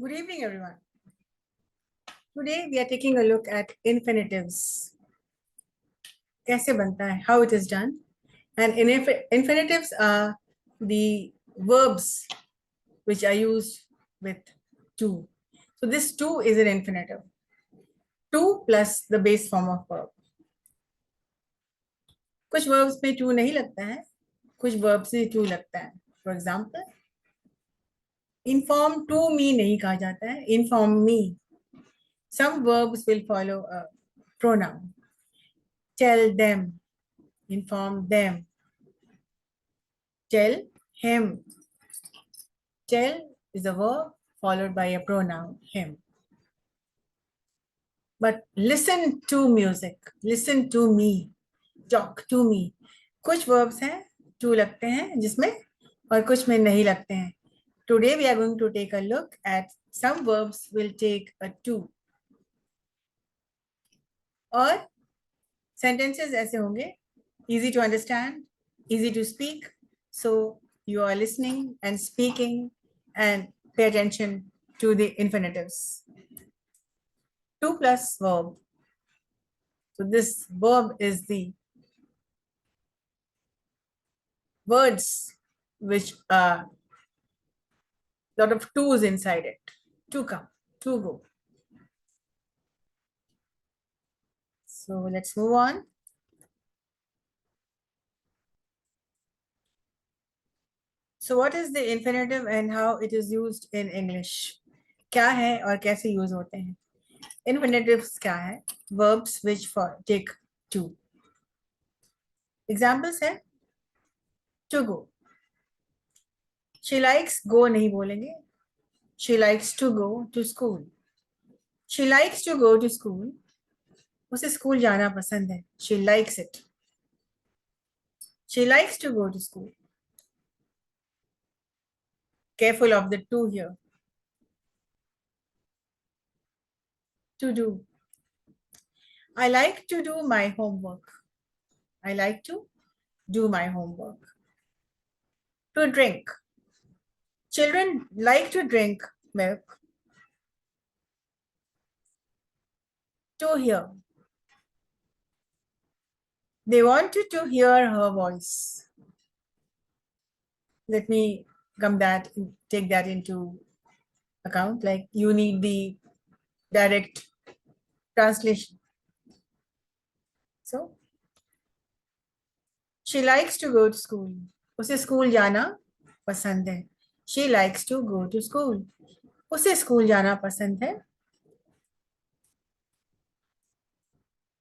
Good evening, everyone. Today we are taking a look at infinitives. कैसे बनता है, how it is done. And infinitives are the verbs which are used with to. So this to is an infinitive. To plus the base form of verb. कुछ verbs में to नहीं लगता है, कुछ verbs में to लगता है. For example, inform to me नहीं कहा जाता है, inform me. Some verbs will follow a pronoun. Tell them, inform them. Tell him. Tell is a verb followed by a pronoun, him. But listen to music, listen to me, talk to me. कुछ verbs हैं to लगते हैं जिसमें और कुछ में नहीं लगते हैं. Today we are going to take a look at some verbs will take a to. और sentences ऐसे होंगे, easy to understand, easy to speak. So you are listening and speaking and pay attention to the infinitives. To plus verb. So this verb is the words which are lot of to's inside it. To come, to go. So let's move on. So what is the infinitive and how it is used in English? क्या है और कैसे use होते हैं? Infinitives क्या है? Verbs which take to. Examples है to go. She likes go नहीं बोलेंगे. She likes to go to school. She likes to go to school. उसे स्कूल जाना पसंद है. She likes it. She likes to go to school. Careful of the to here. To do. I like to do my homework. I like to do my homework. To drink. Children like to drink milk. To hear. They wanted to hear her voice. Let me take that into account. Like you need the direct translation. So, she likes to go to school. उसे school जाना पसंद है. She likes to go to school. उसे school जाना पसंद है.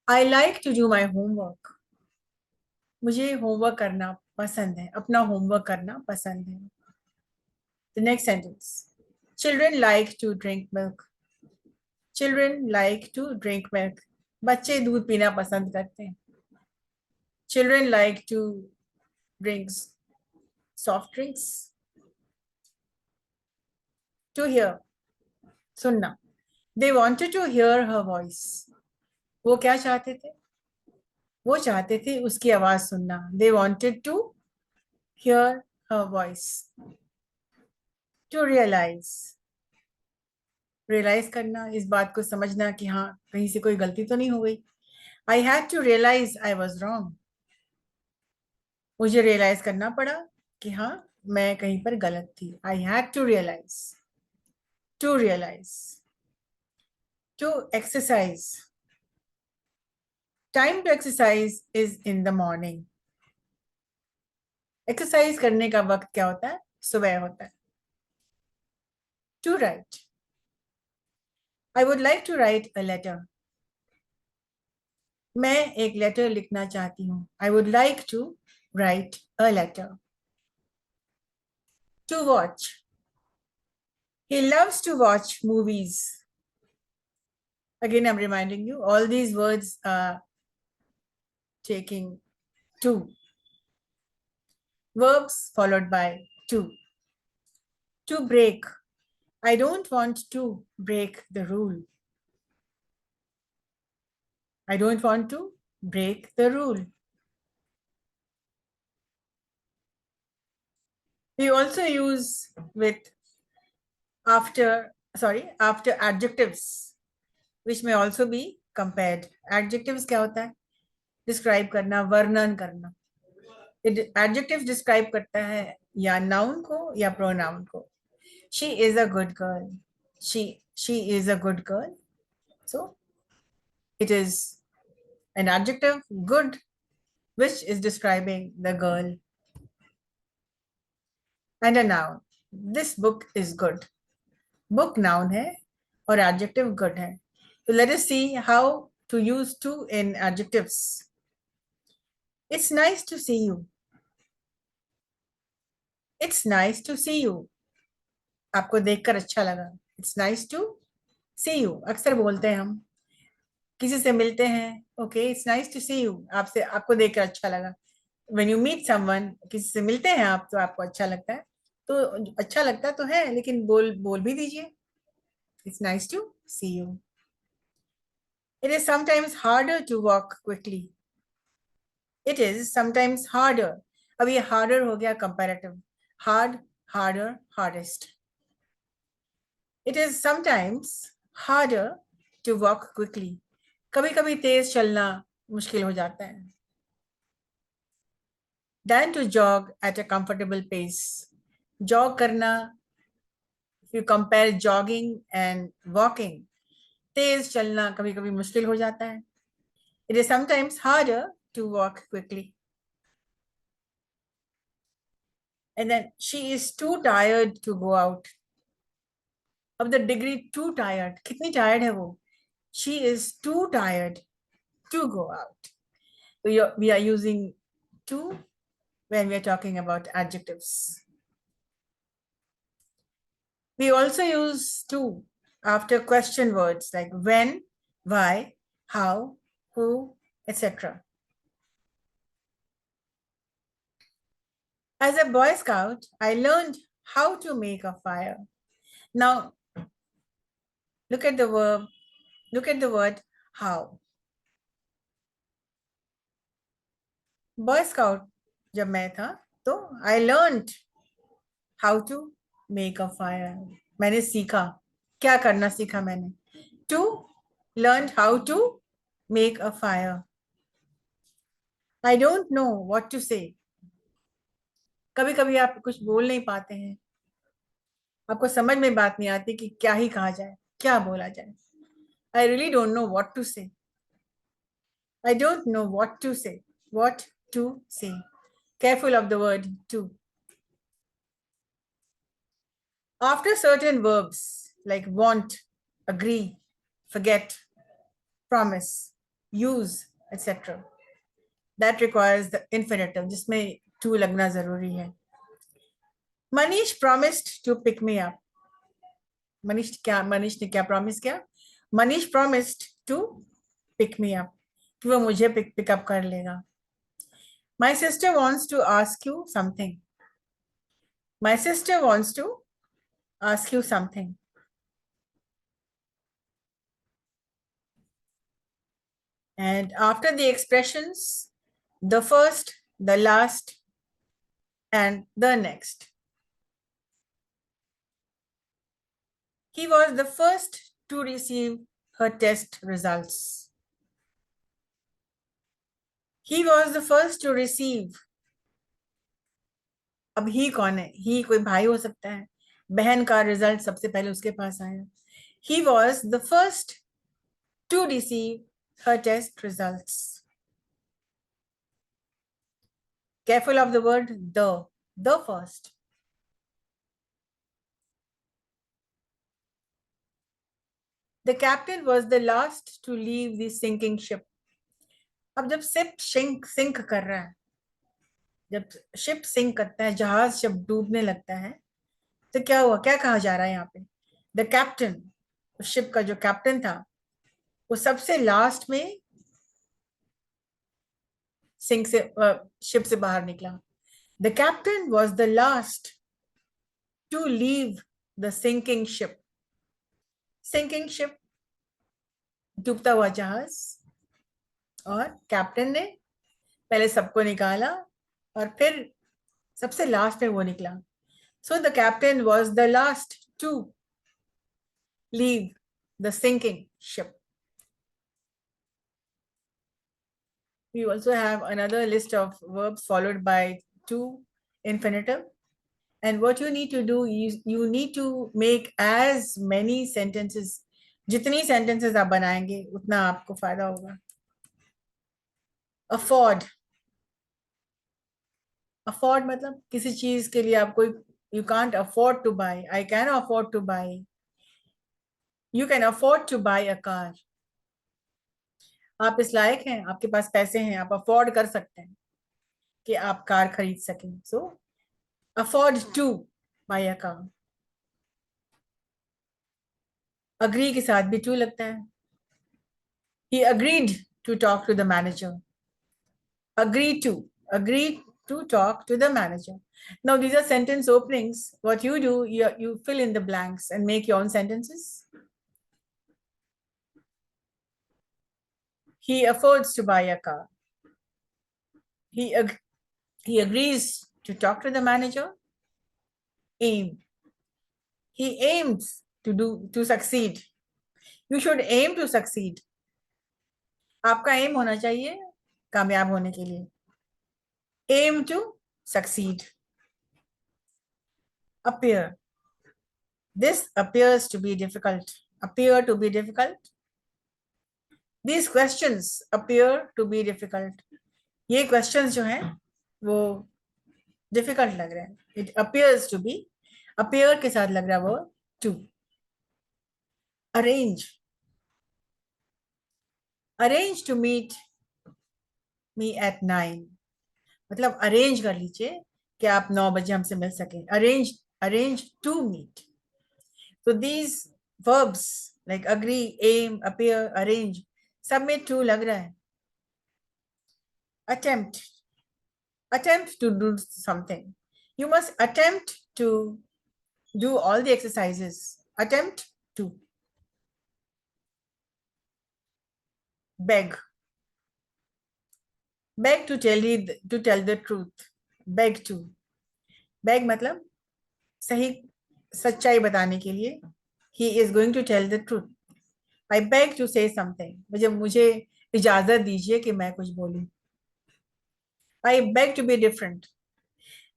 I like to do my homework. मुझे homework करना पसंद है. अपना होमवर्क करना पसंद है. The next sentence. Children like to drink milk. Children like to drink milk. बच्चे दूध पीना पसंद करते हैं. Children like to drink soft drinks. To hear. सुनना. They wanted to hear her voice. वो क्या चाहते थे? वो चाहते थे उसकी आवाज सुनना. They wanted to hear her voice. To realize. Realize करना, इस बात को समझना कि हाँ कहीं से कोई गलती तो नहीं हो गई. I had to realize I was wrong. मुझे realize करना पड़ा कि हाँ मैं कहीं पर गलत थी. I had to realize. To realize. To exercise. Time to exercise is in the morning. Exercise करने का वक्त क्या होता है? सुबह होता है. To write. I would like to write a letter. मैं एक लेटर लिखना चाहती हूँ. I would like to write a letter. To watch. He loves to watch movies. Again, I'm reminding you, all these words are taking to. Verbs followed by to. To break. I don't want to break the rule. I don't want to break the rule. We also use with after sorry, after adjectives, which may also be compared. Adjectives क्या होता है? Describe करना, वर्णन करना. Adjectives describe करता है या noun को या pronoun को. She is a good girl. She is a good girl. So it is an adjective good, which is describing the girl. And a noun. This book is good. Book noun है और adjective good है. So let us see how to use to in adjectives. It's nice to see you. It's nice to see you. आपको देखकर अच्छा लगा. It's nice to see you. अक्सर बोलते हैं हम किसी से मिलते हैं. Okay, it's nice to see you. आपसे आपको देखकर अच्छा लगा. When you meet someone, किसी से मिलते हैं आप तो आपको अच्छा लगता है. तो अच्छा लगता तो है लेकिन बोल भी दीजिए. It's nice to see you. It is sometimes harder to walk quickly. It is sometimes harder. अब ये harder हो गया comparative. Hard, harder, hardest. It is sometimes harder to walk quickly. कभी कभी तेज चलना मुश्किल हो जाता है. Than to jog at a comfortable pace. Jog करना, if you compare jogging and walking, तेज चलना कभी कभी मुश्किल हो जाता है. It is sometimes harder to walk quickly. And then she is too tired to go out. अब the degree too tired, कितनी tired है वो? She is too tired to go out. So we are using to when we are talking about adjectives. We also use to after question words like when, why, how, who, etc. As a Boy Scout, I learned how to make a fire. Now, look at the verb, look at the word how. Boy Scout जब मैं था तो I learned how to make a fire. मैंने सीखा. क्या करना सीखा मैंने? To learn how to make a fire. I don't know what to say. कभी कभी आप कुछ बोल नहीं पाते हैं. आपको समझ में बात नहीं आती कि क्या ही कहा जाए, क्या बोला जाए. I really don't know what to say. I don't know what to say. What to say. Careful of the word to. After certain verbs like want, agree, forget, promise, use, etc. That requires the infinitive, जिसमें to लगना जरूरी है. Manish promised to pick me up. Manish ने क्या promise किया? Manish promised to pick me up. कि वो मुझे pick up कर लेगा. My sister wants to ask you something. My sister wants to ask you something. And after the expressions, the first, the last, and the next. He was the first to receive her test results. He was the first to receive. अब ही कौन है? ही कोई भाई हो सकता है. बहन का रिजल्ट सबसे पहले उसके पास आया. He was the first to receive her test results. Careful of the word the first. The captain was the last to leave the sinking ship. अब जब शिप सिंक कर रहा है, जब शिप सिंक करता है, जहाज जब डूबने लगता है, तो क्या हुआ? क्या कहा जा रहा है यहाँ पे? द कैप्टन, शिप का जो कैप्टन था, वो सबसे लास्ट में सिंक से शिप से बाहर निकला. The captain was the last to leave the sinking ship. Sinking ship, डूबता हुआ जहाज, और कैप्टन ने पहले सबको निकाला और फिर सबसे लास्ट में वो निकला. So the captain was the last to leave the sinking ship. We also have another list of verbs followed by to infinitive. And what you need to do is you need to make as many sentences. जितनी sentences आप बनाएंगे उतना आपको फायदा होगा. Afford. Afford मतलब किसी चीज के लिए आप कोई you can't afford to buy. I can afford to buy. You can afford to buy a car. आप इस लायक हैं, आपके पास पैसे हैं, आप अफोर्ड कर सकते हैं कि आप कार खरीद सकें. So afford to buy a car. Agree के साथ भी टू लगता है. He agreed to talk to the manager. Agree to talk to the manager. Now these are sentence openings. What you do, you fill in the blanks and make your own sentences. He affords to buy a car. He agrees to talk to the manager. Aim. He aims to succeed. You should aim to succeed. आपका aim होना चाहिए कामयाब होने के लिए. Aim to succeed. Appear. This appears to be difficult. Appear to be difficult. These questions appear to be difficult. ये questions जो हैं वो difficult लग रहे हैं. It appears to be. Appear के साथ लग रहा है वो to. Arrange. Arrange to meet me at 9. मतलब arrange कर लीजिए कि आप 9 बजे हमसे मिल सकें. Arrange to meet. So these verbs like agree, aim, appear, arrange, सब में to लग रहा है. Attempt to do something. You must attempt to do all the exercises. Attempt to. Beg. Beg to tell the truth. Beg to. Beg मतलब सही सच्चाई बताने के लिए. He is going to tell the truth. I beg to say something. मुझे इजाजत दीजिए कि मैं कुछ बोलूं. I beg to be different.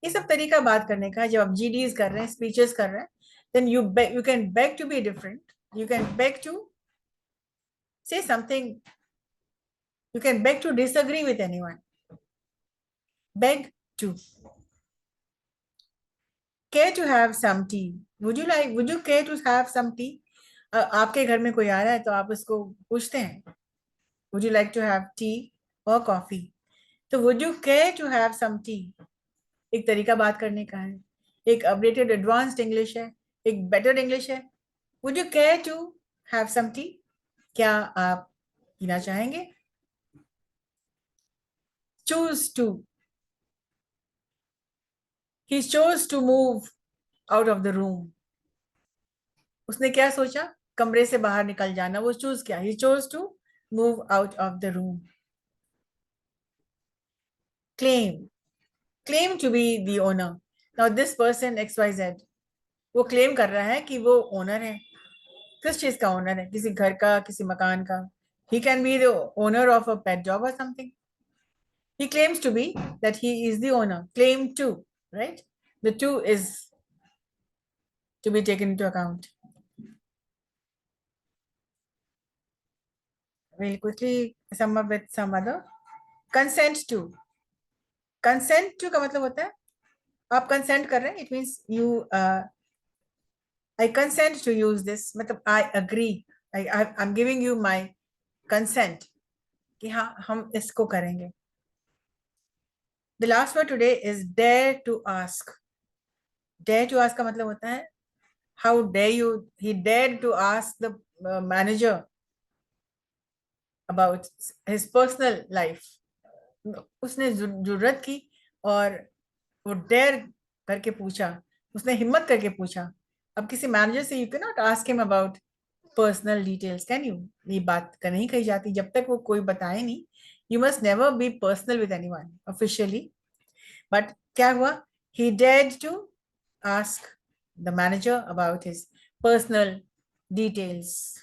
ये सब तरीका बात करने का है. जब आप GDs कर रहे हैं, स्पीचेस कर रहे हैं, then you can beg to be different. You can beg to say something. You can beg to disagree with anyone. Beg to. Care to have some tea. Would you care to have some tea? आपके घर में कोई आ रहा है तो आप उसको पूछते हैं, would you like to have tea or coffee? तो would you care to have some tea? एक तरीका बात करने का है. एक अपडेटेड एडवांस्ड इंग्लिश है, एक बेटर इंग्लिश है. Would you care to have some tea? क्या आप पीना चाहेंगे? Choose to. He chose to move out of the room. उसने क्या सोचा? कमरे से बाहर निकल जाना. वो चूज किया. He chose to move out of the room. Claim to be the owner. Now this person XYZ वो क्लेम कर रहा है कि वो ओनर है. किस चीज का ओनर है? किसी घर का, किसी मकान का. He can be the owner of a pet dog or something. He claims to be that he is the owner. Claim to, right? The to is to be taken into account. We'll quickly sum up with some other. Consent to. Consent to का मतलब होता है आप consent कर रहे हैं. It means you I consent to use this. मतलब I agree. I'm giving you my consent कि हाँ हम इसको करेंगे. The last word today is dare to ask. Dare to ask का मतलब होता है how dare you. He dared to ask the manager about his personal life. उसने जुर्रत की और वो डेयर करके पूछा. उसने हिम्मत करके पूछा. अब किसी मैनेजर से you can not ask him about personal details. Can you? ये बात का नहीं कही जाती जब तक वो कोई बताए नहीं. You must never be personal with anyone officially. But क्या हुआ? He dared to ask the manager about his personal details.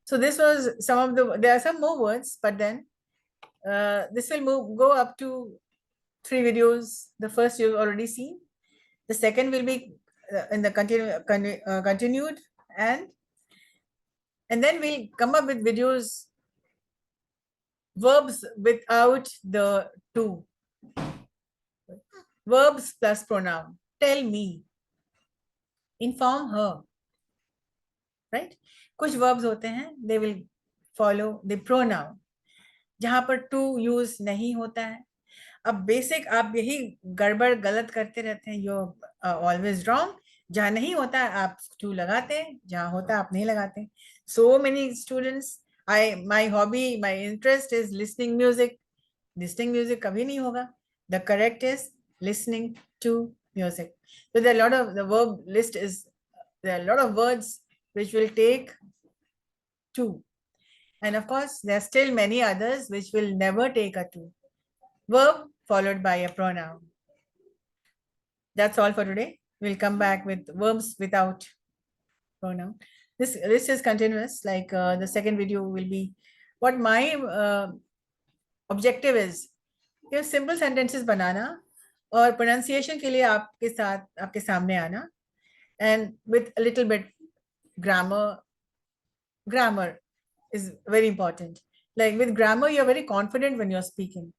So this was some of the, there are some more words, but then this will go up to 3 videos. The first you've already seen. The second will be in the continued, and then we'll come up with videos, verbs without the to. Verbs plus pronoun. Tell me. Inform her. Right? कुछ verbs होते हैं, they will follow the pronoun. जहां पर to use नहीं होता है. अब basic आप यही गड़बड़ गलत करते रहते हैं, यू ऑलवेज रॉन्ग. जहां नहीं होता है आप टू लगाते हैं, जहां होता है आप नहीं लगाते. So many students, my hobby, my interest is listening music. Listening music कभी नहीं होगा. The correct is listening to music. So there are a lot of, the verb list is, there are a lot of words which will take to, and of course there are still many others which will never take a to. Verb followed by a pronoun. That's all for today. We'll come back with verbs without pronoun. This is continuous. Like the second video will be what my objective is. ये simple sentences बनाना और pronunciation के लिए आपके साथ, आपके सामने आना, and with a little bit grammar. Grammar is very important. Like with grammar, you're very confident when you're speaking.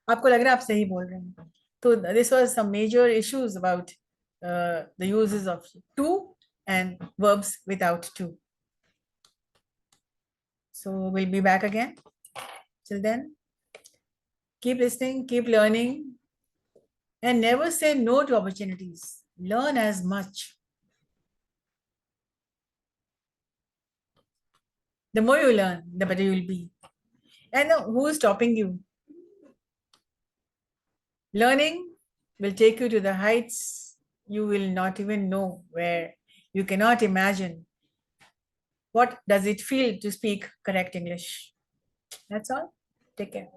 आपको लग रहा है आप सही बोल रहे हैं. So this was some major issues about the uses of to and verbs without to. So we'll be back again. Till then, keep listening, keep learning, and never say no to opportunities. Learn as much. The more you learn, the better you will be. And who is stopping you? Learning will take you to the heights you will not even know, where you cannot imagine what does it feel to speak correct English. That's all. Take care.